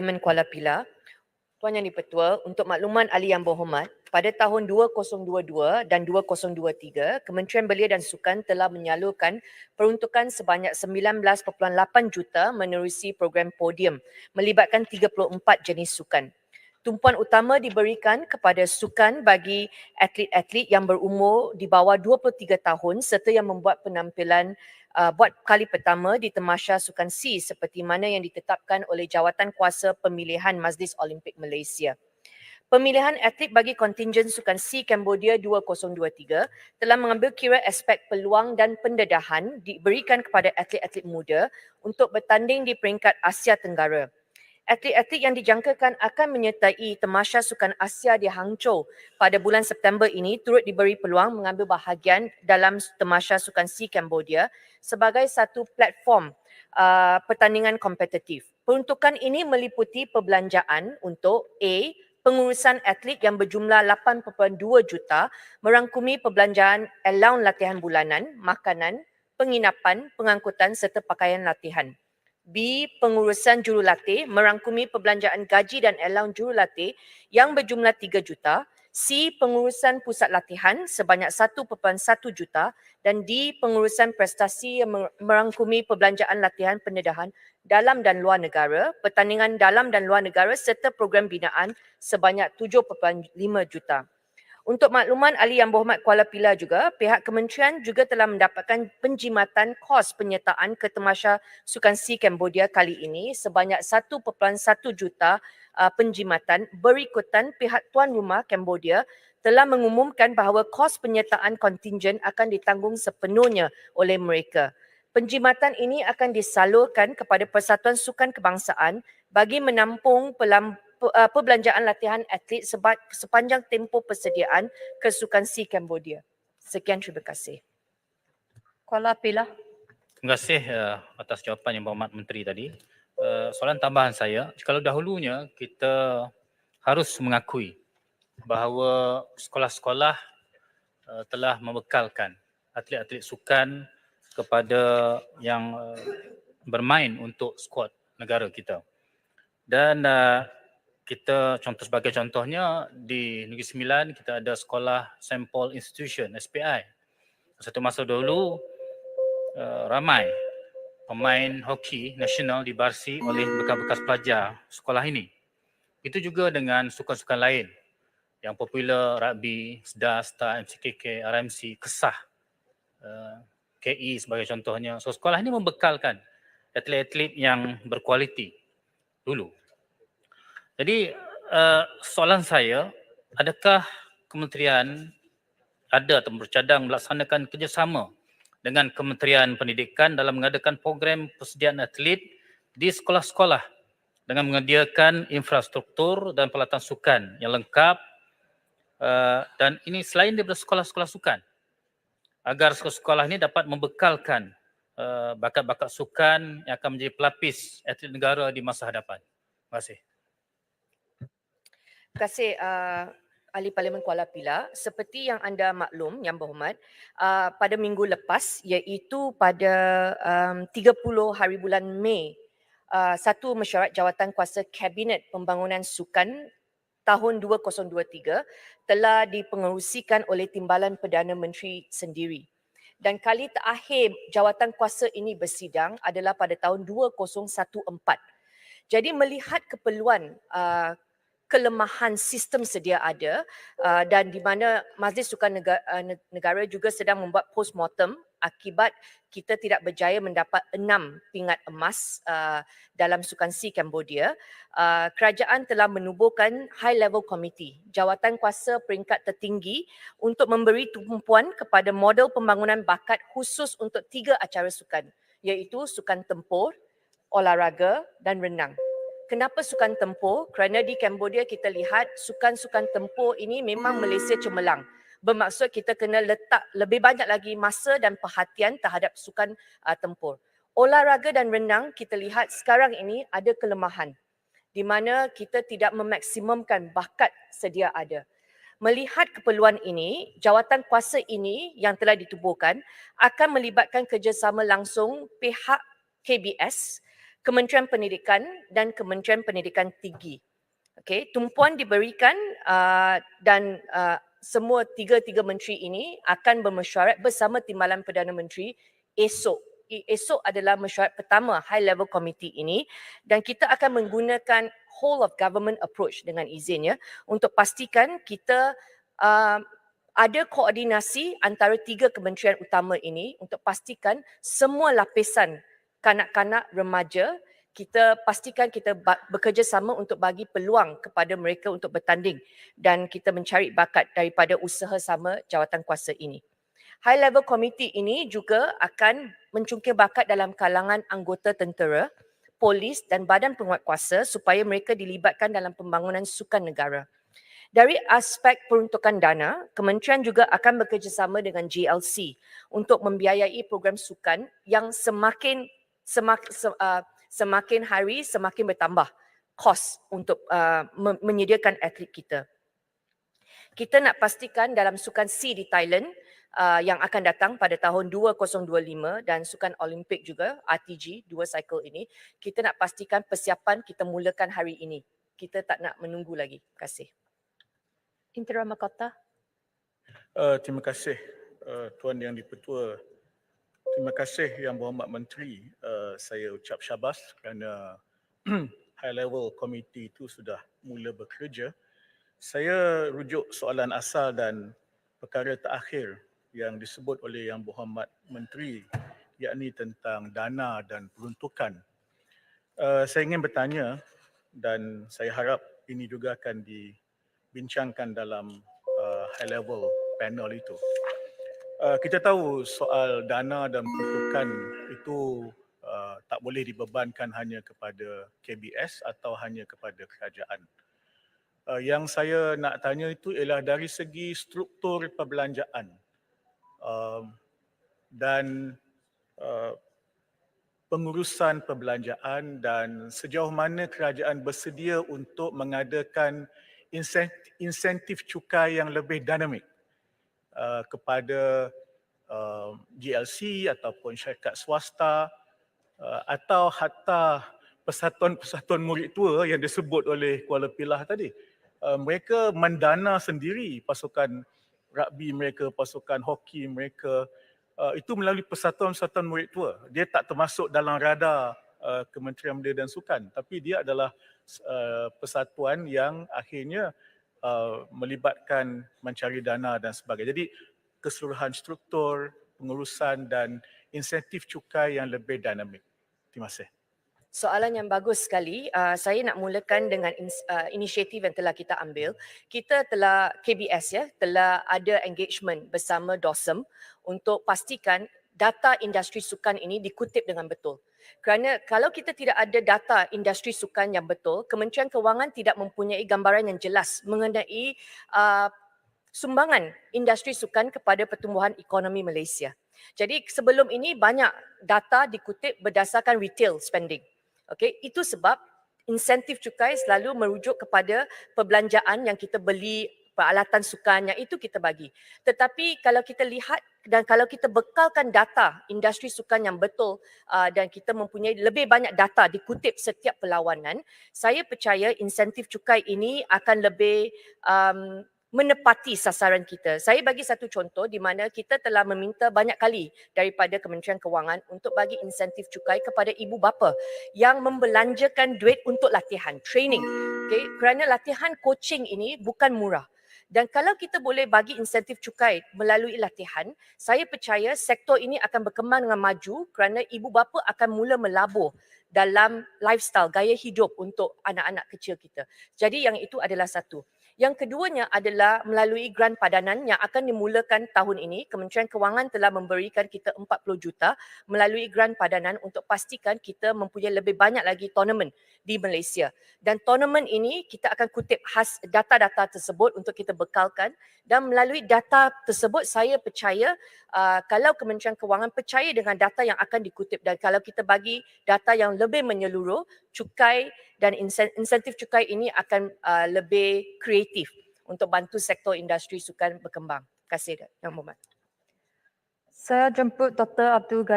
Kuala Pilar. Tuan Yang di-Pertua, untuk makluman ahli yang berhormat, pada tahun 2022 dan 2023, Kementerian Belia dan Sukan telah menyalurkan peruntukan sebanyak 19.8 juta menerusi program podium melibatkan 34 jenis sukan. Tumpuan utama diberikan kepada sukan bagi atlet-atlet yang berumur di bawah 23 tahun serta yang membuat penampilan buat kali pertama di Tamasya Sukan C seperti mana yang ditetapkan oleh Jawatan Kuasa Pemilihan Majlis Olimpik Malaysia. Pemilihan atlet bagi kontingen Sukan C Cambodia 2023 telah mengambil kira aspek peluang dan pendedahan diberikan kepada atlet-atlet muda untuk bertanding di peringkat Asia Tenggara. Atlet-atlet yang dijangkakan akan menyertai Tamasya Sukan Asia di Hangzhou pada bulan September ini turut diberi peluang mengambil bahagian dalam Tamasya Sukan C Cambodia sebagai satu platform pertandingan kompetitif. Peruntukan ini meliputi perbelanjaan untuk A. Pengurusan atlet yang berjumlah 8.2 juta merangkumi perbelanjaan allowance latihan bulanan, makanan, penginapan, pengangkutan serta pakaian latihan. B. Pengurusan jurulatih merangkumi perbelanjaan gaji dan allowance jurulatih yang berjumlah 3 juta. C. Pengurusan pusat latihan sebanyak 1.1 juta dan D. Pengurusan prestasi yang merangkumi perbelanjaan latihan pendedahan dalam dan luar negara, pertandingan dalam dan luar negara serta program binaan sebanyak 7.5 juta. Untuk makluman ahli yang berhormat Kuala Pilar juga, pihak kementerian juga telah mendapatkan penjimatan kos penyertaan ke Tamasya Sukan C Cambodia kali ini sebanyak 1.1 juta penjimatan berikutan pihak tuan rumah Cambodia telah mengumumkan bahawa kos penyertaan kontingen akan ditanggung sepenuhnya oleh mereka. Penjimatan ini akan disalurkan kepada Persatuan Sukan Kebangsaan bagi menampung perbelanjaan latihan atlet sepanjang tempoh persediaan ke Sukan C Cambodia. Sekian, terima kasih. Kuala Pilar. Terima kasih atas jawapan yang berhormat Menteri tadi. Soalan tambahan saya, kalau dahulunya kita harus mengakui bahawa sekolah-sekolah telah membekalkan atlet-atlet sukan kepada yang bermain untuk skuad negara kita. Dan kita sebagai contohnya di Negeri Sembilan kita ada sekolah St. Paul Institution SPI. Satu masa dahulu ramai pemain hoki nasional dibarsi oleh bekas-bekas pelajar sekolah ini. Itu juga dengan sukan-sukan lain yang popular, rugby, SDA, STAR, MCKK, RMC, Kesah, KE sebagai contohnya. So sekolah ini membekalkan atlet-atlet yang berkualiti dulu. Jadi soalan saya, adakah kementerian ada atau bercadang melaksanakan kerjasama dengan Kementerian Pendidikan dalam mengadakan program persediaan atlet di sekolah-sekolah dengan menyediakan infrastruktur dan peralatan sukan yang lengkap dan ini selain daripada sekolah-sekolah sukan agar sekolah-sekolah ini dapat membekalkan bakat-bakat sukan yang akan menjadi pelapis atlet negara di masa hadapan. Terima kasih. Terima kasih Ahli Parlimen Kuala Pilar. Seperti yang anda maklum yang berhormat, pada minggu lepas iaitu pada 30 hari bulan Mei, satu mesyuarat jawatan kuasa Kabinet Pembangunan Sukan tahun 2023 telah dipengerusikan oleh Timbalan Perdana Menteri sendiri. Dan kali terakhir jawatan kuasa ini bersidang adalah pada tahun 2014. Jadi melihat keperluan kelemahan sistem sedia ada dan di mana Majlis Sukan Negara juga sedang membuat postmortem akibat kita tidak berjaya mendapat 6 pingat emas dalam Sukan C Cambodia, kerajaan telah menubuhkan High Level Committee, jawatan kuasa peringkat tertinggi untuk memberi tumpuan kepada model pembangunan bakat khusus untuk 3 acara sukan, iaitu sukan tempur, olahraga dan renang. Kenapa sukan tempur? Kerana di Cambodia kita lihat sukan-sukan tempur ini memang Malaysia cemerlang. Bermaksud kita kena letak lebih banyak lagi masa dan perhatian terhadap sukan tempur. Olahraga dan renang kita lihat sekarang ini ada kelemahan di mana kita tidak memaksimumkan bakat sedia ada. Melihat keperluan ini, jawatan kuasa ini yang telah ditubuhkan akan melibatkan kerjasama langsung pihak KBS Kementerian Pendidikan dan Kementerian Pendidikan Tinggi. Okey, tumpuan diberikan dan semua tiga-tiga menteri ini akan bermesyuarat bersama Timbalan Perdana Menteri esok. Esok adalah mesyuarat pertama high level committee ini dan kita akan menggunakan whole of government approach dengan izin ya untuk pastikan kita ada koordinasi antara tiga kementerian utama ini untuk pastikan semua lapisan kanak-kanak remaja kita pastikan kita bekerjasama untuk bagi peluang kepada mereka untuk bertanding dan kita mencari bakat daripada usaha sama jawatan kuasa ini. High level committee ini juga akan mencungkil bakat dalam kalangan anggota tentera, polis dan badan penguatkuasa supaya mereka dilibatkan dalam pembangunan sukan negara. Dari aspek peruntukan dana, kementerian juga akan bekerjasama dengan GLC untuk membiayai program sukan yang semakin hari semakin bertambah kos untuk menyediakan atlet kita. Kita nak pastikan dalam sukan SEA di Thailand yang akan datang pada tahun 2025 dan sukan Olimpik juga RTG 2 cycle ini, kita nak pastikan persiapan kita mulakan hari ini. Kita tak nak menunggu lagi. Terima kasih. Intera Makota. Terima kasih Tuan Yang di-Pertua. Terima kasih Yang Berhormat Menteri. Saya ucap syabas kerana high level committee itu sudah mula bekerja. Saya rujuk soalan asal dan perkara terakhir yang disebut oleh Yang Berhormat Menteri, yakni tentang dana dan peruntukan. Saya ingin bertanya dan saya harap ini juga akan dibincangkan dalam high level panel itu. Kita tahu soal dana dan peruntukan itu tak boleh dibebankan hanya kepada KBS atau hanya kepada kerajaan. Yang saya nak tanya itu ialah dari segi struktur perbelanjaan dan pengurusan perbelanjaan dan sejauh mana kerajaan bersedia untuk mengadakan insentif cukai yang lebih dinamik kepada GLC ataupun syarikat swasta atau hatta persatuan-persatuan murid tua yang disebut oleh Kuala Pilah tadi. Mereka mendana sendiri pasukan rugby mereka, pasukan hoki mereka, itu melalui persatuan-persatuan murid tua. Dia tak termasuk dalam radar Kementerian Belia dan Sukan, tapi dia adalah persatuan yang akhirnya melibatkan mencari dana dan sebagainya. Jadi keseluruhan struktur, pengurusan dan insentif cukai yang lebih dinamik. Terima kasih. Soalan yang bagus sekali. Saya nak mulakan dengan inisiatif yang telah kita ambil. Kita telah, KBS ya, telah ada engagement bersama DOSM untuk pastikan data industri sukan ini dikutip dengan betul. Kerana kalau kita tidak ada data industri sukan yang betul, Kementerian Kewangan tidak mempunyai gambaran yang jelas mengenai sumbangan industri sukan kepada pertumbuhan ekonomi Malaysia. Jadi sebelum ini banyak data dikutip berdasarkan retail spending. Okey, itu sebab insentif cukai selalu merujuk kepada perbelanjaan yang kita beli peralatan sukan yang itu kita bagi. Tetapi kalau kita lihat dan kalau kita bekalkan data industri sukan yang betul dan kita mempunyai lebih banyak data dikutip setiap perlawanan, saya percaya insentif cukai ini akan lebih menepati sasaran kita. Saya bagi satu contoh di mana kita telah meminta banyak kali daripada Kementerian Kewangan untuk bagi insentif cukai kepada ibu bapa yang membelanjakan duit untuk latihan, training. Okay? Kerana latihan coaching ini bukan murah. Dan kalau kita boleh bagi insentif cukai melalui latihan, saya percaya sektor ini akan berkembang dengan maju kerana ibu bapa akan mula melabur dalam lifestyle, gaya hidup untuk anak-anak kecil kita. Jadi yang itu adalah satu. Yang keduanya adalah melalui grant padanan yang akan dimulakan tahun ini. Kementerian Kewangan telah memberikan kita 40 juta melalui grant padanan untuk pastikan kita mempunyai lebih banyak lagi tournament di Malaysia. Dan tournament ini kita akan kutip data-data tersebut untuk kita bekalkan dan melalui data tersebut saya percaya kalau Kementerian Kewangan percaya dengan data yang akan dikutip dan kalau kita bagi data yang lebih menyeluruh, cukai dan insentif cukai ini akan lebih kreatif untuk bantu sektor industri sukan berkembang. Terima kasih Yang Berhormat. Saya jemput Dr. Abdul Ghani.